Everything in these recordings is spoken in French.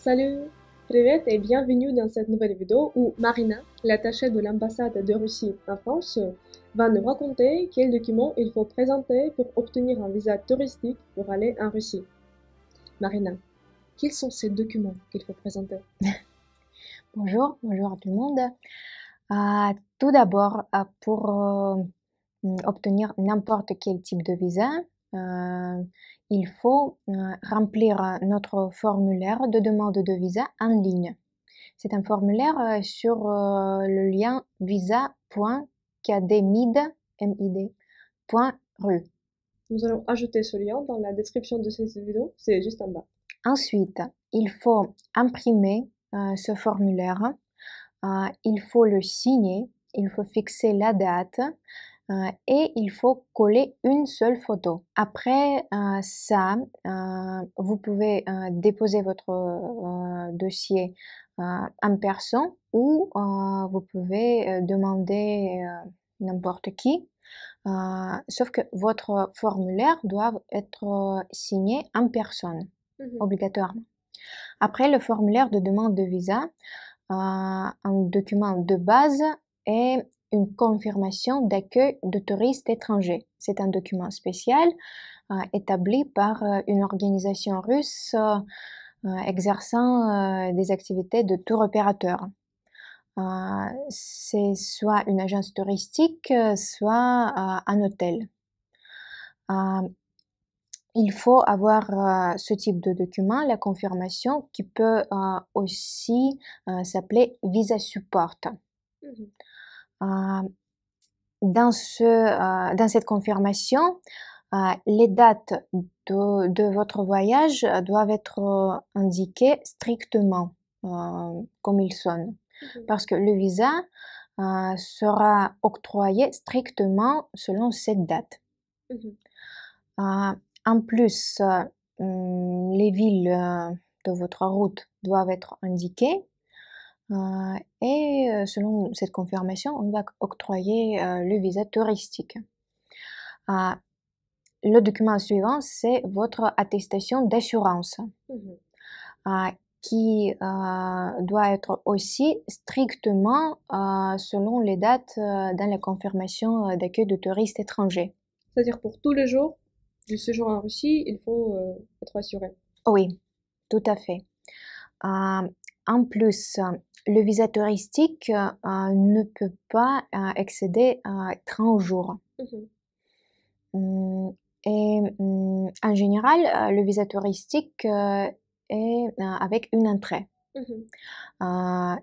Salut, привет et bienvenue dans cette nouvelle vidéo où Marina, l'attachée de l'ambassade de Russie en France, va nous raconter quels documents il faut présenter pour obtenir un visa touristique pour aller en Russie. Marina, quels sont ces documents qu'il faut présenter? Bonjour à tout le monde. Tout d'abord, pour obtenir n'importe quel type de visa, il faut remplir notre formulaire de demande de visa en ligne. C'est un formulaire sur le lien visa.cademid.ru. Nous allons ajouter ce lien dans la description de cette vidéo, c'est juste en bas. Ensuite, il faut imprimer ce formulaire, il faut le signer, il faut fixer la date et il faut coller une seule photo. Après ça, vous pouvez déposer votre dossier en personne ou vous pouvez demander n'importe qui. Sauf que votre formulaire doit être signé en personne, obligatoirement. Après le formulaire de demande de visa, un document de base est une confirmation d'accueil de touristes étrangers. C'est un document spécial établi par une organisation russe exerçant des activités de tour opérateur. C'est soit une agence touristique, soit un hôtel. Il faut avoir ce type de document, la confirmation, qui peut aussi s'appeler Visa Support. Dans cette confirmation, les dates de votre voyage doivent être indiquées strictement comme ils sont. Parce que le visa sera octroyé strictement selon cette date. En plus, les villes de votre route doivent être indiquées et selon cette confirmation, on va octroyer le visa touristique. Le document suivant, c'est votre attestation d'assurance qui doit être aussi strictement selon les dates dans la confirmation d'accueil de touristes étrangers. C'est-à-dire pour tous les jours du séjour en Russie, il faut être assuré. Oui, tout à fait. En plus, le visa touristique ne peut pas excéder 30 jours. Et en général, le visa touristique est avec une entrée. Le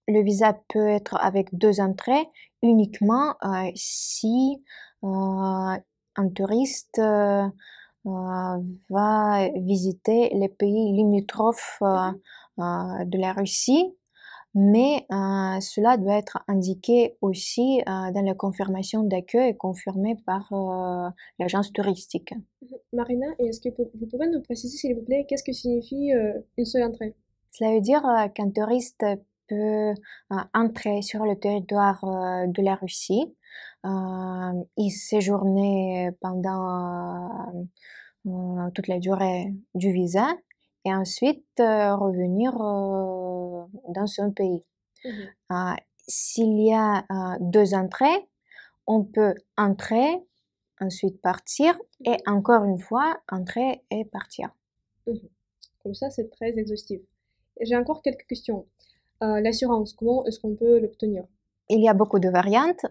visa peut être avec 2 entrées uniquement si un touriste va visiter les pays limitrophes de la Russie, mais cela doit être indiqué aussi dans la confirmation d'accueil confirmée par l'agence touristique. Marina, est-ce que vous pouvez nous préciser, s'il vous plaît, qu'est-ce que signifie une seule entrée? Cela veut dire qu'un touriste peut entrer sur le territoire de la Russie, y séjourner pendant toute la durée du visa et ensuite revenir dans son pays. S'il y a 2 entrées, on peut entrer, ensuite partir et encore une fois entrer et partir. Comme ça, c'est très exhaustif. J'ai encore quelques questions. L'assurance, comment est-ce qu'on peut l'obtenir? Il y a beaucoup de variantes.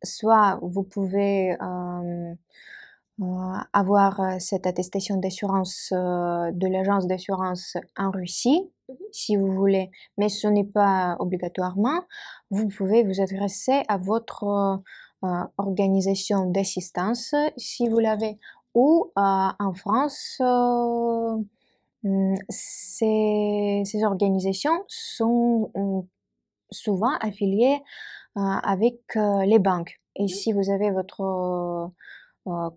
Soit vous pouvez avoir cette attestation d'assurance de l'agence d'assurance en Russie, si vous voulez, mais ce n'est pas obligatoirement. Vous pouvez vous adresser à votre organisation d'assistance, si vous l'avez, ou en France, ces organisations sont souvent affiliées avec les banques. Et si vous avez votre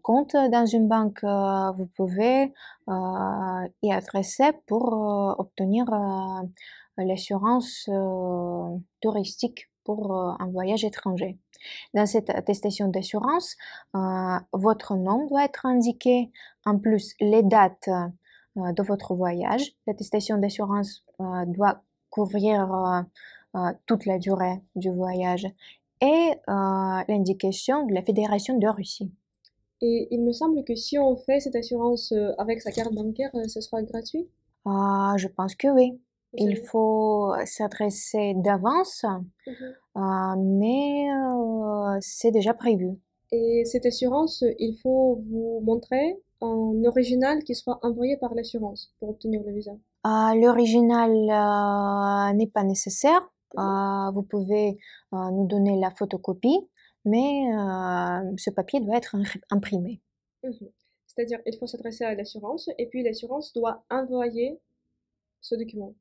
compte dans une banque, vous pouvez y adresser pour obtenir l'assurance touristique pour un voyage étranger. Dans cette attestation d'assurance, votre nom doit être indiqué, en plus les dates de votre voyage. L'attestation d'assurance doit couvrir toute la durée du voyage et l'indication de la Fédération de Russie. Et il me semble que si on fait cette assurance avec sa carte bancaire, ce sera gratuit? Je pense que oui. Vous Il savez? faut s'adresser d'avance, Mhm. mais c'est déjà prévu. Et cette assurance, il faut vous montrer un original qui sera envoyé par l'assurance pour obtenir le visa. L'original n'est pas nécessaire. Mhm. Vous pouvez nous donner la photocopie, mais ce papier doit être imprimé. Mhm. C'est-à-dire, il faut s'adresser à l'assurance et puis l'assurance doit envoyer ce document.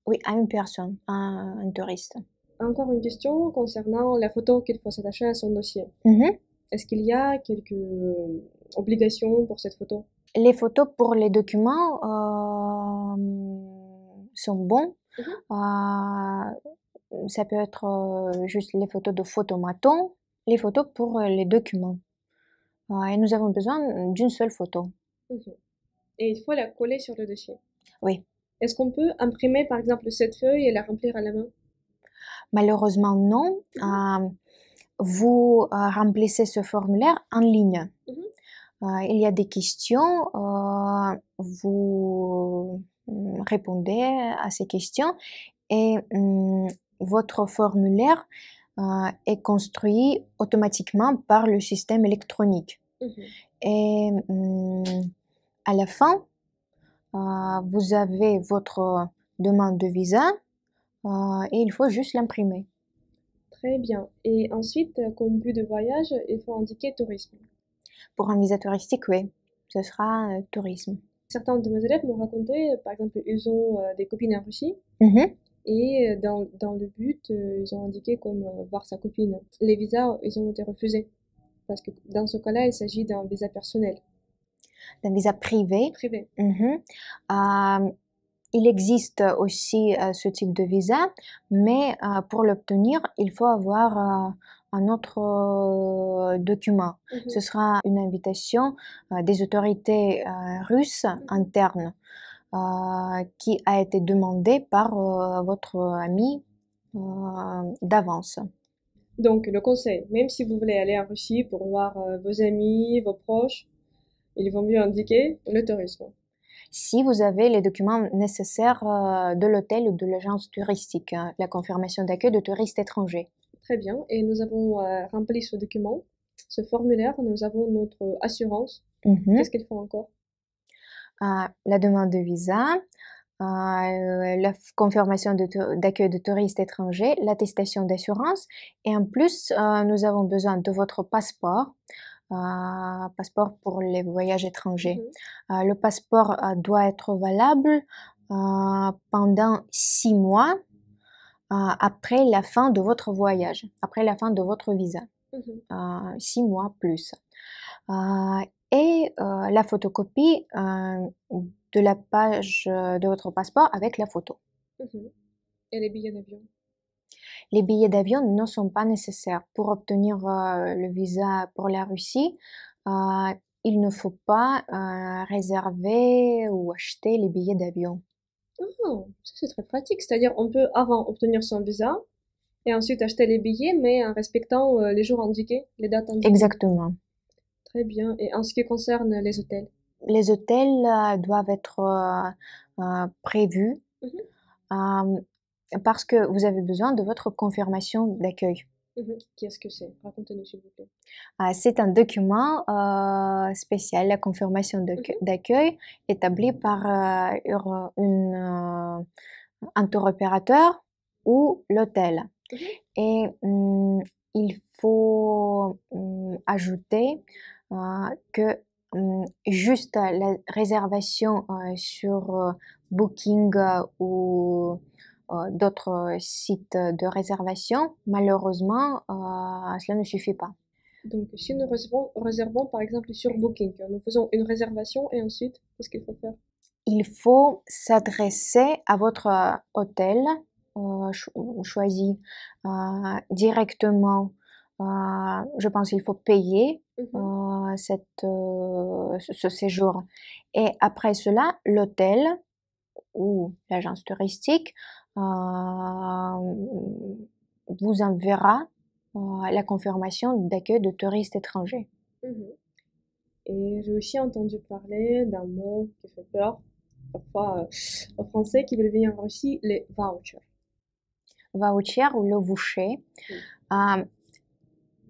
Oui, à une personne, à un touriste. Encore une question concernant la photo qu'il faut s'attacher à son dossier. Mhm. Est-ce qu'il y a quelques obligations pour cette photo? Les photos pour les documents sont bons. Mhm. Ça peut être juste les photos de photomaton, les photos pour les documents. Et nous avons besoin d'une seule photo. Mhm. Et il faut la coller sur le dossier. Oui, Est-ce qu'on peut imprimer par exemple cette feuille et la remplir à la main? malheureusement non. Vous remplissez ce formulaire en ligne. Mhm. Il y a des questions, vous répondez à ces questions et votre formulaire est construit automatiquement par le système électronique. Mhm. Et à la fin, vous avez votre demande de visa et il faut juste l'imprimer. Très bien. Et ensuite, comme but de voyage, il faut indiquer tourisme. Pour un visa touristique, oui, ce sera tourisme. Certains de mes élèves m'ont raconté, par exemple, ils ont des copines en Russie Mhm. et dans le but, ils ont indiqué comme voir sa copine. Les visas, ils ont été refusés parce que dans ce cas-là, il s'agit d'un visa personnel, Un visa privé. privé. Mhm. Il existe aussi ce type de visa, mais pour l'obtenir, il faut avoir un autre document. Ce Mhm. sera une invitation des autorités russes internes qui a été demandée par votre ami d'avance. Donc, le conseil, même si vous voulez aller en Russie pour voir vos amis, vos proches, il vaut mieux indiquer le tourisme. Si vous avez les documents nécessaires de l'hôtel ou de l'agence touristique, la confirmation d'accueil de touristes étrangers. Très bien. Et nous avons rempli ce document, ce formulaire, nous avons notre assurance. Mhm. Qu'est-ce qu'il faut encore? La demande de visa, la confirmation d'accueil de touristes étrangers, l'attestation d'assurance et en plus, nous avons besoin de votre passeport, passeport pour les voyages étrangers. Mhm. Le passeport doit être valable pendant 6 mois après la fin de votre voyage, après la fin de votre visa. Mhm. 6 mois plus. Et la photocopie de la page de votre passeport avec la photo. Mhm. Et les billets d'avion? Les billets d'avion ne sont pas nécessaires. Pour obtenir le visa pour la Russie, il ne faut pas réserver ou acheter les billets d'avion. Ah, ça c'est très pratique. C'est-à-dire, on peut avant obtenir son visa et ensuite acheter les billets, mais en respectant les jours indiqués, les dates indiquées. Exactement. Très bien. Et en ce qui concerne les hôtels? Les hôtels doivent être prévus Mhm. parce que vous avez besoin de votre confirmation d'accueil. Mhm. Qu'est-ce que c'est? Racontez-nous s'il vous plaît. C'est un document spécial, la confirmation Mhm. d'accueil établie par un tour opérateur ou l'hôtel. Mhm. Et il faut ajouter que juste la réservation sur Booking ou d'autres sites de réservation, malheureusement, cela ne suffit pas. Donc, si nous réservons par exemple sur Booking, nous faisons une réservation et ensuite, qu'est-ce qu'il faut faire? Il faut s'adresser à votre hôtel choisi directement je pense qu'il faut payer Mhm. ce séjour. Et après cela, l'hôtel ou l'agence touristique vous enverra la confirmation d'accueil de touristes étrangers. Mhm. Et j'ai aussi entendu parler d'un mot qui fait peur, parfois aux Français qui veulent venir en Russie, les vouchers. Voucher ou le voucher. Oui.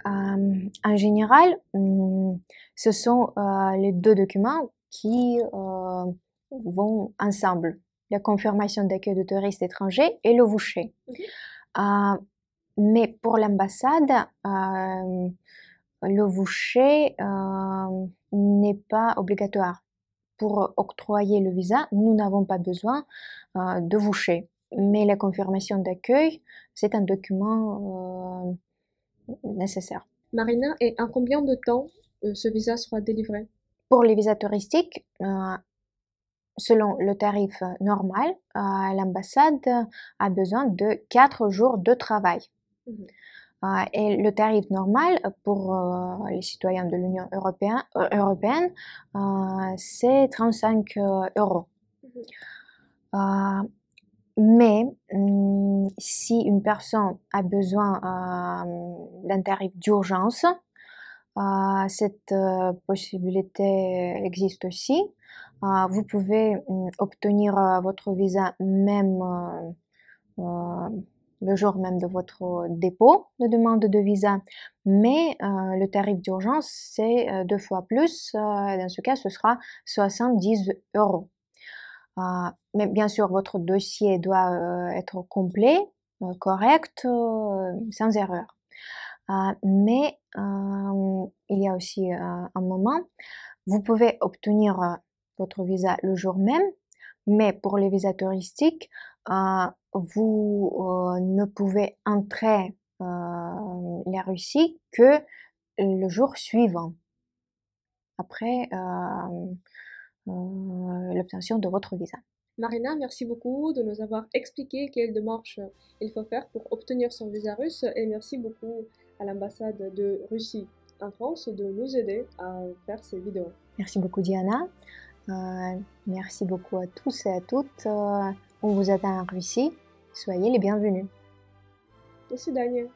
Euh, en général, ce sont les deux documents qui vont ensemble. La confirmation d'accueil de touristes étrangers et le voucher. Mhm. Euh, mais pour l'ambassade, le voucher n'est pas obligatoire. Pour octroyer le visa, nous n'avons pas besoin de voucher. Mais la confirmation d'accueil, c'est un document nécessaire. Marina, et en combien de temps ce visa sera délivré? Pour les visas touristiques, selon le tarif normal, l'ambassade a besoin de 4 jours de travail. Mhm. Et le tarif normal pour les citoyens de l'Union européenne, c'est 35 euros. Mhm. Mais si une personne a besoin d'un tarif d'urgence, cette possibilité existe aussi. Vous pouvez obtenir votre visa même le jour même de votre dépôt de demande de visa, mais le tarif d'urgence, c'est 2 fois plus. Dans ce cas, ce sera 70 euros. Mais bien sûr, votre dossier doit être complet, correct, sans erreur. Mais il y a aussi un moment, vous pouvez obtenir votre visa le jour même, mais pour les visas touristiques, vous ne pouvez entrer la Russie que le jour suivant, après l'obtention de votre visa. Marina, merci beaucoup de nous avoir expliqué quelle démarche il faut faire pour obtenir son visa russe et merci beaucoup à l'ambassade de Russie en France de nous aider à faire ces vidéos. Merci beaucoup Diana. Merci beaucoup à tous et à toutes. On vous attend en Russie. Soyez les bienvenus. До свидания.